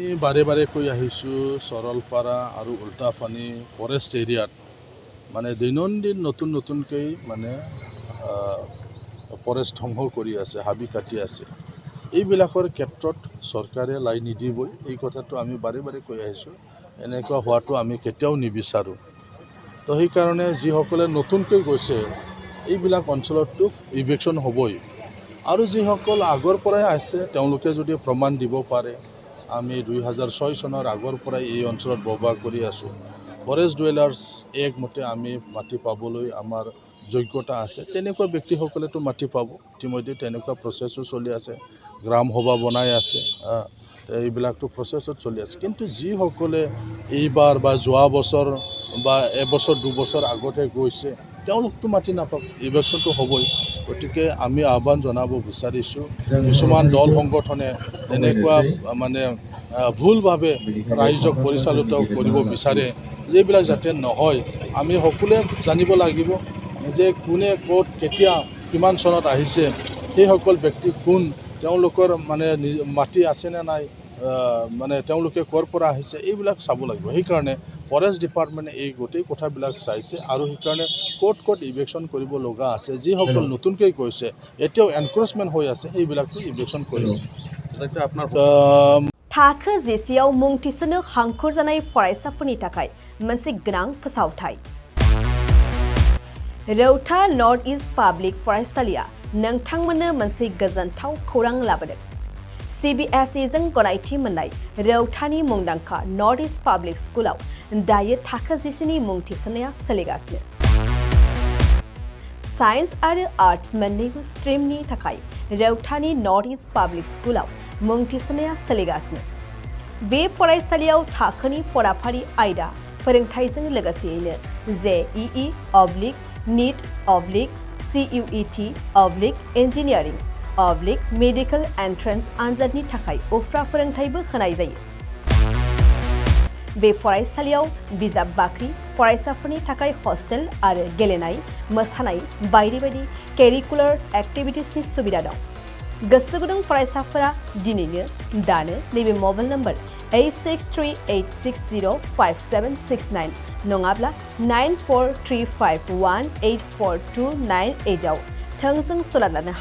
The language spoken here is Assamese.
বাৰে বাৰে কৈ আহিছোঁ সৰলপাৰা আৰু উল্টাপানী ফৰেষ্ট এৰিয়াত মানে দৈনন্দিন নতুনকৈ মানে ফৰেষ্ট ধ্বংস কৰি আছে, হাবি কাটি আছে। এইবিলাকৰ ক্ষেত্ৰত চৰকাৰে লাই নিদিবই, এই কথাটো আমি বাৰে বাৰে কৈ আহিছোঁ। এনেকুৱা হোৱাটো আমি কেতিয়াও নিবিচাৰোঁ। তো সেইকাৰণে যিসকলে নতুনকৈ গৈছে এইবিলাক অঞ্চলততো ইভিকশ্যন হ'বই। আৰু যিসকল আগৰ পৰাই আছে তেওঁলোকে যদি প্ৰমাণ দিব পাৰে, আমি 2006 চনৰ আগৰ পৰাই এই অঞ্চলত বসবাস কৰি আছোঁ। ফৰেষ্ট ডুৱেলাৰ্ছ একমতে আমি মাটি পাবলৈ আমাৰ যোগ্যতা আছে। তেনেকুৱা ব্যক্তিসকলেতো মাটি পাব। ইতিমধ্যে তেনেকুৱা প্ৰচেছো চলি আছে, গ্ৰাম সভা বনাই আছে, এইবিলাকতো প্ৰচেছত চলি আছে। কিন্তু যিসকলে এইবাৰ বা যোৱা বছৰ বা এবছৰ দুবছৰ আগতে গৈছে তেওঁলোকতো মাটি নাপাব, ইভিকশ্যনটো হ'বই। গতিকে আমি আহ্বান জনাব বিচাৰিছোঁ, কিছুমান দল সংগঠনে তেনেকুৱা মানে ভুলভাৱে ৰাইজক পৰিচালিত কৰিব বিচাৰে, এইবিলাক যাতে নহয়। আমি সকলোৱে জানিব লাগিব যে কোনে ক'ত কেতিয়া কিমান চনত আহিছে, সেইসকল ব্যক্তি কোন, তেওঁলোকৰ মানে মাটি আছেনে নাই, মানে তেওঁলোকে ক'ৰ পৰা আহিছে, এইবিলাক চাব লাগিব। সেইকাৰণে ফৰেষ্ট ডিপাৰ্টমেণ্টে এই গোটেই কথাবিলাক চাইছে আৰু সেইকাৰণে ক'ত ইভিকশ্যন কৰিব লগা আছে, যিসকল নতুনকৈ গৈছে এতিয়াও এনক্ৰচমেণ্ট হৈ আছে সেইবিলাকতো ইভিকশ্যন কৰিব। थाखो जिसेआव मुं थिसननो हांखुर जानाय फरायसाफोरनि थाखाय मोनसे गोनां फोसावथाय। रौता नर्थ इस्ट पाब्लिक फरायसालिया नोंथांमोननो मोनसे गोजोनथाव खौरां लाबोदों। CBSE जों गनायथि मोननाय रौतानि मुंदांखा नर्थ इस्ट पाब्लिक स्कुलाव दायो थाखो जिसेनि मुं थिसननाया सोलिगासिनो। साइन्स आरो आर्ट्स मोन्नैबो स्ट्रिमनि थाखाय रौतानि नर्थ इस्ट पाब्लिक स्कुलाव मुं थिसननाया सोलिगासिनो। बे फरायसालियाव थाखोनि फराफारि आयदा फोरोंथायजों लोगोसेयैनो JEE NEET CUET engineering medical entrance आनजादनि थाखाय उफ्रा फोरोंथायबो होनाय जायो। बे फरायसालियाव बिजाब बाख्रि, फरायसाफोरनि थाखाय हस्टेल आरो गेलेनाय, मोसानाय बायदि बायदि केरिकुलार एक्टिभिटिसनि सुबिदा दं। गोसो गुदुं फरायसाफोरा दिनैनो दानो नैबे मबाइल नम्बर 8638605769 नङाब्ला 9435184298 आव थोंजों सोलाद लानो हायो।